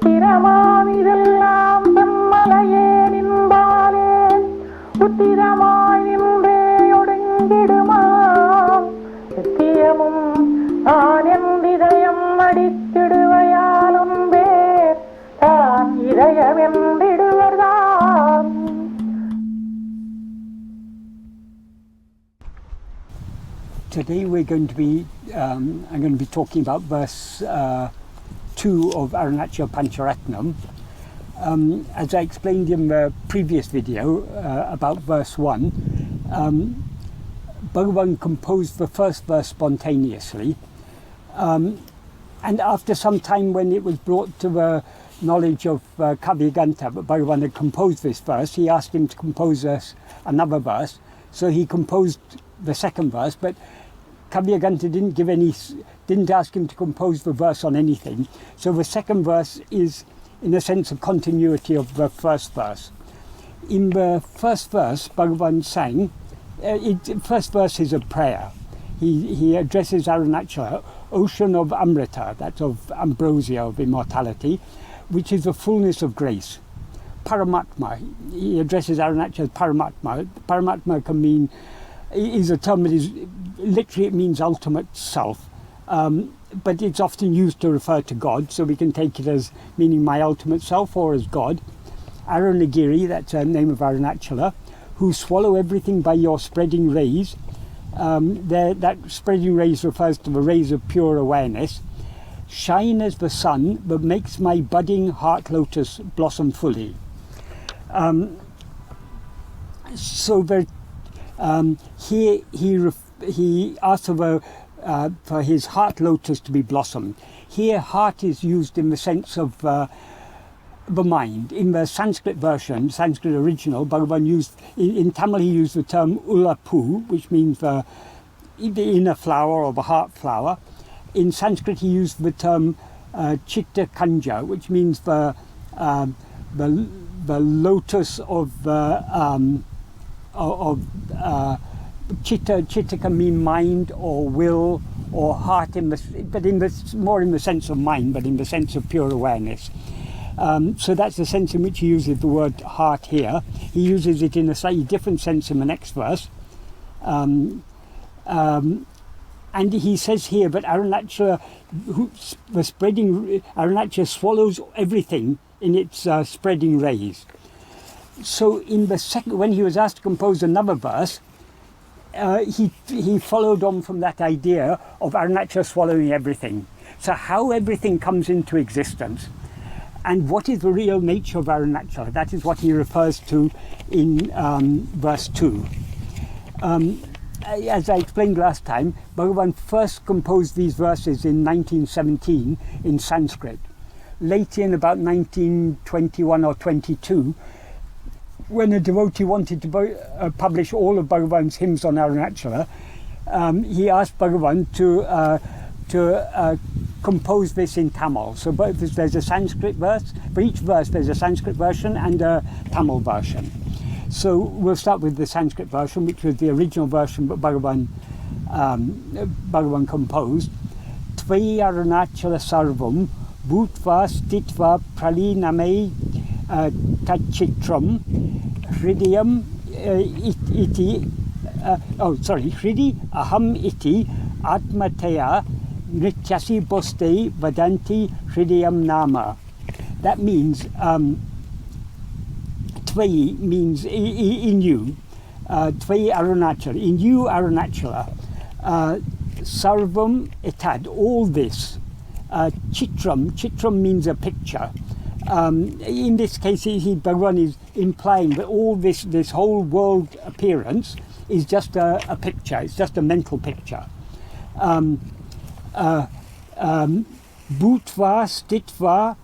சித்திரமாமிதெல்லாம் செம்மலையே நின்பாலே உத்திரமாய் நின்றே ஒடுங்கிடுமாம் நித்தியமும் நான் என்றிதயம் அடித்திடுவையாலும் பேர் தான் இதயம் என்றிடுவர்தான். Today we're going to be, I'm going to be talking about verse 2 of Arunachala Pañcaratnam. As I explained in the previous video about verse 1, Bhagavan composed the first verse spontaneously, and after some time when it was brought to the knowledge of Kavyaganta that Bhagavan had composed this verse, he asked him to compose us another verse. So he composed the second verse, but Kavyaganta didn't ask him to compose the verse on anything. So the second verse is, in a sense, a continuity of the first verse. In the first verse, Bhagavan sang. First verse is a prayer. He addresses Arunachala, ocean of Amrita, that's of ambrosia, of immortality, which is the fullness of grace. Paramatma. He addresses Arunachala as Paramatma. Paramatma can mean, is a term that is literally, it means ultimate self, but it's often used to refer to God, so we can take it as meaning my ultimate self or as God. Arunagiri, that's a name of Arunachala, who swallow everything by your spreading rays. That spreading rays refers to the rays of pure awareness. Shine as the sun, but makes my budding heart lotus blossom fully. So there, here he asks for his heart lotus to be blossomed. Here, heart is used in the sense of the mind. In the Sanskrit version, Sanskrit original, Bhagavan used, in Tamil he used the term ulapu, which means the inner flower or the heart flower. In Sanskrit he used the term chitta kanja, which means the lotus of chitta can mean mind or will or heart, more in the sense of mind, but in the sense of pure awareness. So that's the sense in which he uses the word heart here. He uses it in a slightly different sense in the next verse. And he says here, but Arunachala, Arunachala swallows everything in its spreading rays. So in the second, when he was asked to compose another verse, he followed on from that idea of Arunachala swallowing everything. So how everything comes into existence, and what is the real nature of Arunachala? That is what he refers to in verse 2. As I explained last time, Bhagavan first composed these verses in 1917 in Sanskrit. Later, in about 1921 or 22, when a devotee wanted to publish all of Bhagavan's hymns on Arunachala, he asked Bhagavan to compose this in Tamil. So there's a Sanskrit verse. For each verse there's a Sanskrit version and a Tamil version. So we'll start with the Sanskrit version, which was the original version that Bhagavan composed. Tvayyaruṇācala sarvam, bhūtvā, sthitvā, pralīnamētaccitram, hṛdayam hṛdayaham iti ātmatayā, nṛtyasi bhōstē, vadanti hṛdayam nāma. That means tvayi means in you, tvayi Aruṇācala, in you Arunachala, sarvam ētad, all this, citram means a picture. In this case, Bhagavan is implying that all this whole world appearance is just a picture, it's just a mental picture. Bhūtvā, sthitvā,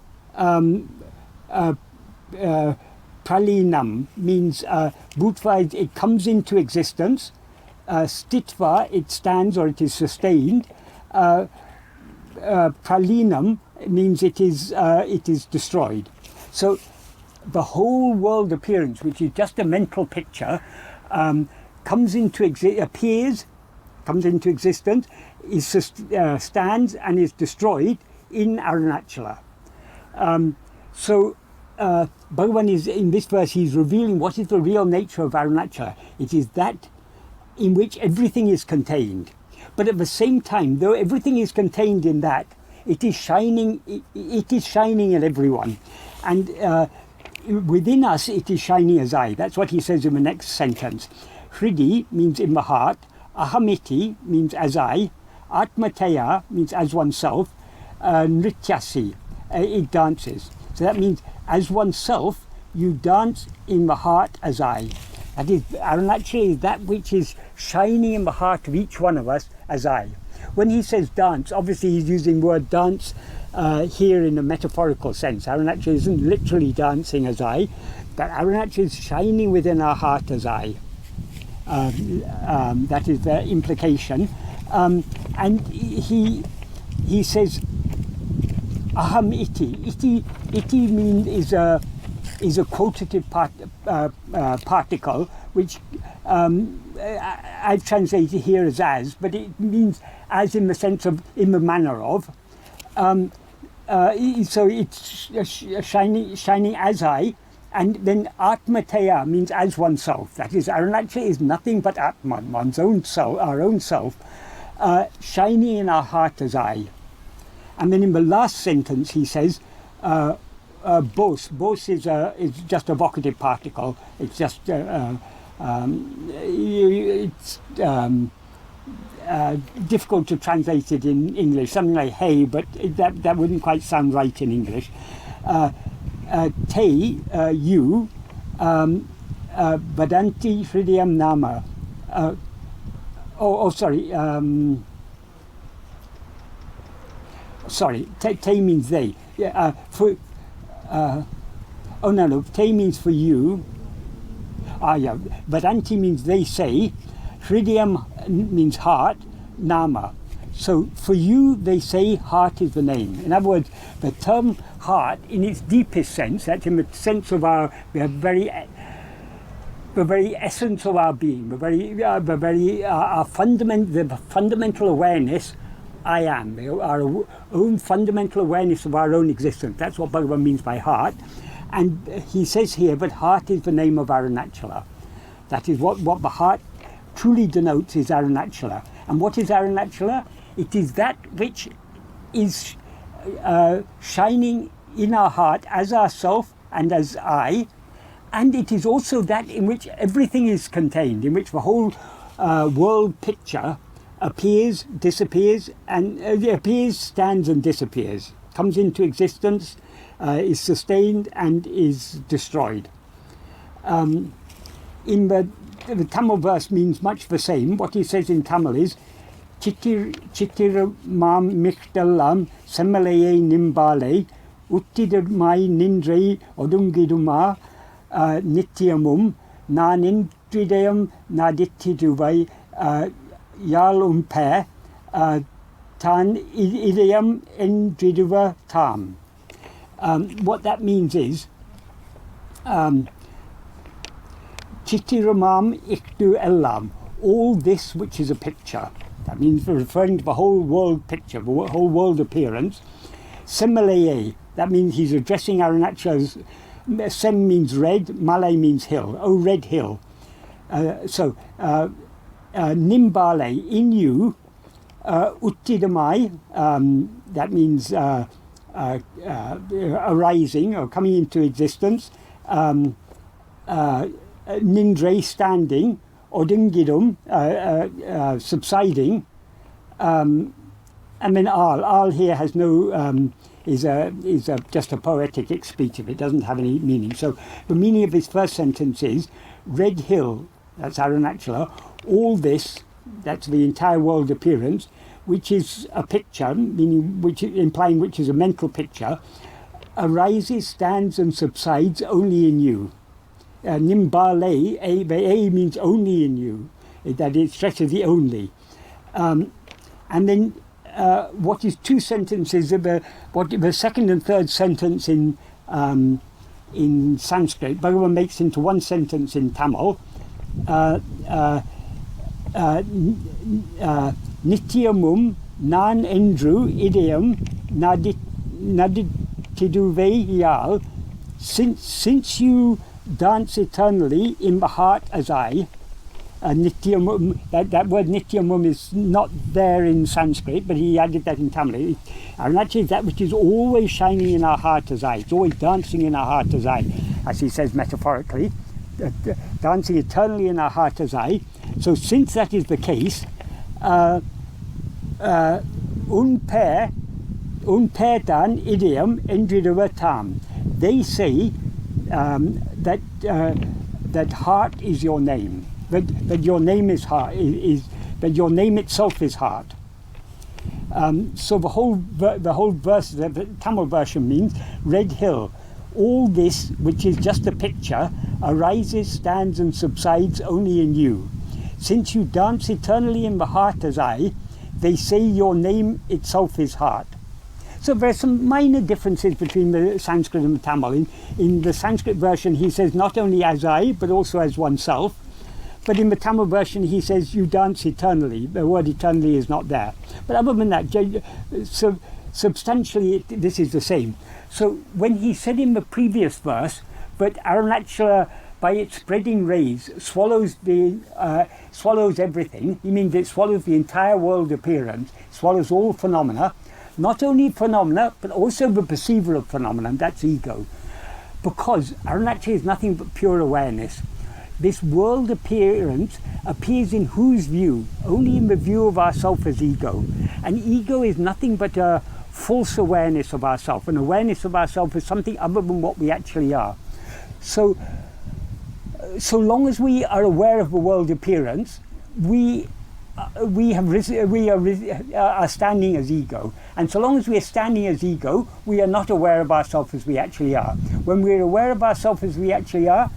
pralīnam means bhūtvā, it comes into existence. Sthitvā, it stands or it is sustained. Pralīnam means it is destroyed. So the whole world appearance, which is just a mental picture, comes into existence, stands and is destroyed in Arunachala. So Bhagavan is, in this verse, he's revealing what is the real nature of Arunachala. It is that in which everything is contained. But at the same time, though everything is contained in that, it is shining. It is shining in everyone, and within us, it is shining as I. That's what he says in the next sentence. Hṛdi means in the heart. Aham means as I. Atmatayā means as oneself. Nṛtyasi, it dances. So that means as oneself, you dance in the heart as I. That is, Arunachala is that which is shining in the heart of each one of us as I. When he says dance, obviously he's using the word dance here in a metaphorical sense. Arunachala isn't literally dancing as I, but Arunachala is shining within our heart as I. That is the implication. And he says, aham iti is a quotative particle, which I've translated here as, but it means as in the sense of, in the manner of. So it's shining as I, and then ātmatayā means as oneself. That is, Arunachala is nothing but Atman, one's own self, our own self, shining in our heart as I. And then in the last sentence he says, bhōs. Bhōs is just a vocative particle. It's just difficult to translate it in English. Something like hey, but that wouldn't quite sound right in English. Te, you, vadanti hṛdayam nāma. Sorry, te means they. Te means for you. Vadanti means they say. Hṛdayam means heart. Nāma. So for you, they say heart is the name. In other words, the term heart, in its deepest sense, that's in the sense of the very essence of our being, the fundamental awareness. I am, our own fundamental awareness of our own existence. That's what Bhagavan means by heart. And he says here, but heart is the name of Arunachala. That is what the heart truly denotes, is Arunachala. And what is Arunachala? It is that which is shining in our heart as ourself and as I. And it is also that in which everything is contained, in which the whole world picture appears, disappears, and appears, stands and disappears, comes into existence, is sustained and is destroyed. In the Tamil verse means much the same. What he says in Tamil is Chittiramam Mikhdalam Semalaye Nimbale Uttidamai Nindre Odungiduma Nityamum Nanindridayam Nadittiduvai Yalumpe Tan Idayam Endriduva Tam. What that means is Chittiramam Ikdu Ellam, all this which is a picture. That means referring to the whole world picture, the whole world appearance. Semalaye, that means he's addressing Arunachala. Sem means red, Malay means hill. Oh, red hill. Nimbale, in you, Uttidamai, that means arising or coming into existence. Nindre, standing. Odingidum, subsiding. And then al here has no, is just a poetic expletive. It doesn't have any meaning. So the meaning of his first sentence is, red hill, that's Arunachala, all this, that's the entire world appearance, which is a picture, meaning implying which is a mental picture, arises, stands and subsides only in you. Nimbale, the A means only in you, that it stresses the only. And then what is two sentences of the second and third sentence in Sanskrit, Bhagavan makes into one sentence in Tamil. Nityamum nan endru idayam tvayyaruṇācala, since you dance eternally in the heart as I, nityam, that word nityam is not there in Sanskrit, but he added that in Tamil. Arunachala is that which is always shining in our heart as I. It's always dancing in our heart as I, as he says metaphorically, dancing eternally in our heart as I. So since that is the case, unpēdan idyam nṛtyasi. They say that heart is your name. That your name is heart. That your name itself is heart. So the whole verse, the Tamil version means red hill. All this, which is just a picture, arises, stands, and subsides only in you. Since you dance eternally in the heart as I, they say your name itself is heart. So there are some minor differences between the Sanskrit and the Tamil. In the Sanskrit version, he says not only as I, but also as oneself. But in the Tamil version, he says you dance eternally. The word eternally is not there. But other than that, so substantially, this is the same. So when he said in the previous verse, but Arunachala, by its spreading rays, swallows everything, he means it swallows the entire world appearance, swallows all phenomena, not only phenomena, but also the perceiver of phenomena, and that's ego. Because Arunachala is nothing but pure awareness. This world appearance appears in whose view? Only in the view of ourself as ego. And ego is nothing but a false awareness of ourself. An awareness of ourself is something other than what we actually are. So long as we are aware of the world appearance, we are standing as ego. And so long as we are standing as ego, we are not aware of ourselves as we actually are. When we are aware of ourselves as we actually are,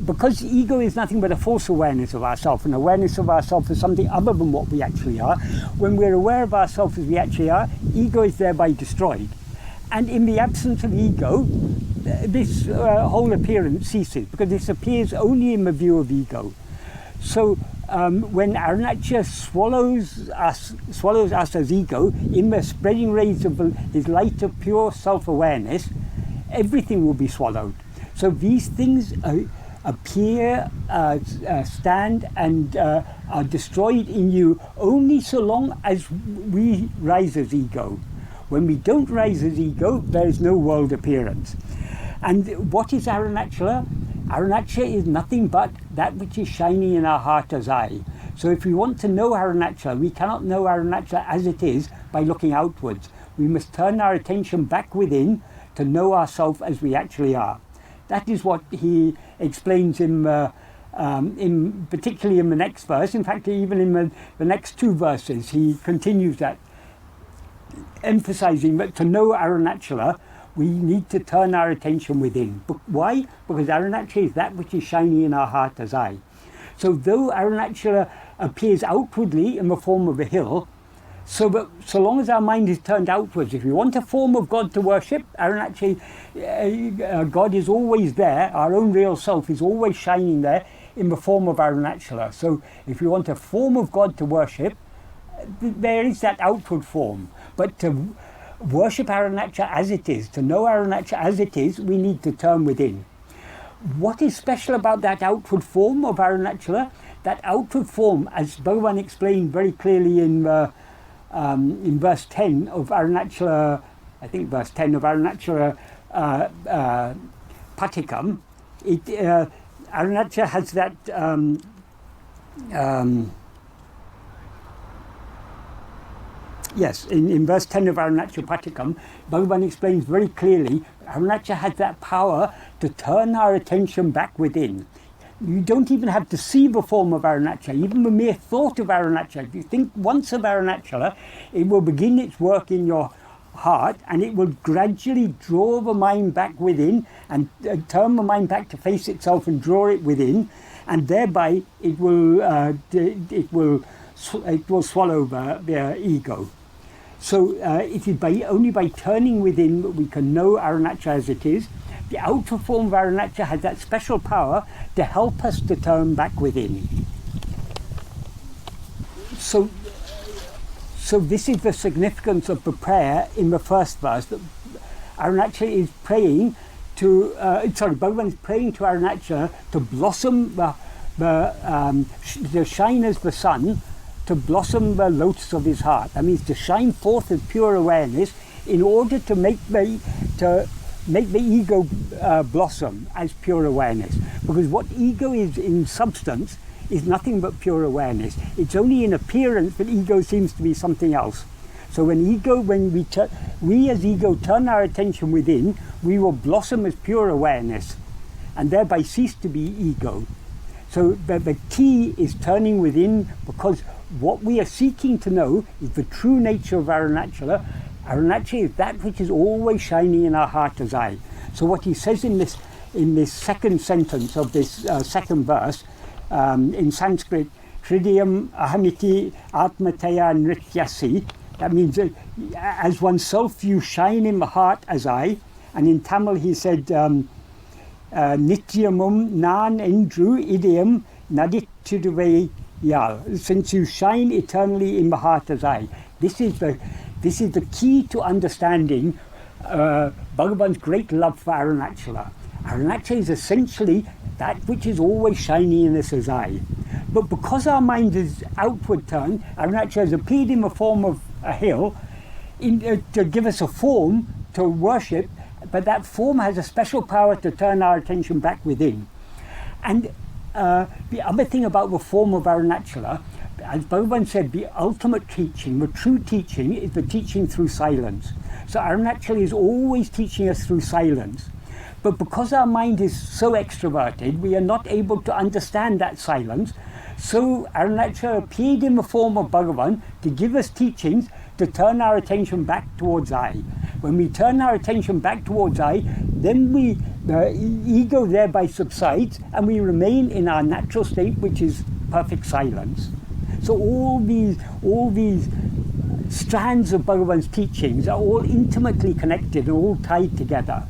because ego is nothing but a false awareness of ourselves, and awareness of ourselves is something other than what we actually are, when we're aware of ourselves as we actually are, ego is thereby destroyed. And in the absence of ego, this whole appearance ceases, because this appears only in the view of ego. So when Arunachala swallows us as ego, in the spreading rays of his light of pure self-awareness, everything will be swallowed. So these things appear, stand, and are destroyed in you only so long as we rise as ego. When we don't rise as ego, there is no world appearance. And what is Arunachala? Arunachala is nothing but that which is shining in our heart as I. So if we want to know Arunachala, we cannot know Arunachala as it is by looking outwards. We must turn our attention back within to know ourselves as we actually are. That is what he explains particularly in the next verse. In fact, even in the next two verses, he continues that, emphasizing that to know Arunachala, we need to turn our attention within. But why? Because Arunachala is that which is shining in our heart as I. So though Arunachala appears outwardly in the form of a hill, so long as our mind is turned outwards, if we want a form of God to worship, Arunachala, God is always there, our own real self is always shining there in the form of Arunachala. So if we want a form of God to worship, there is that outward form. But to worship Arunachala as it is, to know Arunachala as it is, we need to turn within. What is special about that outward form of Arunachala? That outward form, as Bhagavan explained very clearly in verse 10 of Arunachala, I think verse 10 of Arunachala Paticam, Arunachala has that yes, in verse 10 of Arunachala Paticam, Bhagavan explains very clearly, Arunachala has that power to turn our attention back within. You don't even have to see the form of Arunachala, even the mere thought of Arunachala. If you think once of Arunachala, it will begin its work in your heart, and it will gradually draw the mind back within and turn the mind back to face itself and draw it within, and thereby it will swallow the ego. So it is only by turning within that we can know Arunachala as it is. The outer form of Arunachala has that special power to help us to turn back within. So this is the significance of the prayer in the first verse, that Arunachala is praying to, Bhagavan is praying to Arunachala to blossom to shine as the sun, to blossom the lotus of his heart. That means to shine forth as pure awareness in order to make the ego blossom as pure awareness. Because what ego is in substance is nothing but pure awareness. It's only in appearance that ego seems to be something else. So when we as ego turn our attention within, we will blossom as pure awareness and thereby cease to be ego. So the key is turning within, because what we are seeking to know is the true nature of Arunachala. Arunachala is that which is always shining in our heart as I. So what he says in this second sentence of this second verse, in Sanskrit, hṛdayam aham ātmatayā nṛtyasi, that means as oneself you shine in the heart as I. And in Tamil he said, nityamum nan endru idayam naditudvayyaruṇācala. Since you shine eternally in the heart as I. This is the key to understanding Bhagavan's great love for Arunachala. Arunachala is essentially that which is always shining in us as I. But because our mind is outward turned, Arunachala has appeared in the form of a hill to give us a form to worship, but that form has a special power to turn our attention back within. And the other thing about the form of Arunachala, as Bhagavan said, the ultimate teaching, the true teaching, is the teaching through silence. So Arunachala is always teaching us through silence. But because our mind is so extroverted, we are not able to understand that silence. So Arunachala appeared in the form of Bhagavan to give us teachings to turn our attention back towards I. When we turn our attention back towards I, then the ego thereby subsides and we remain in our natural state, which is perfect silence. So all these strands of Bhagavan's teachings are all intimately connected and all tied together.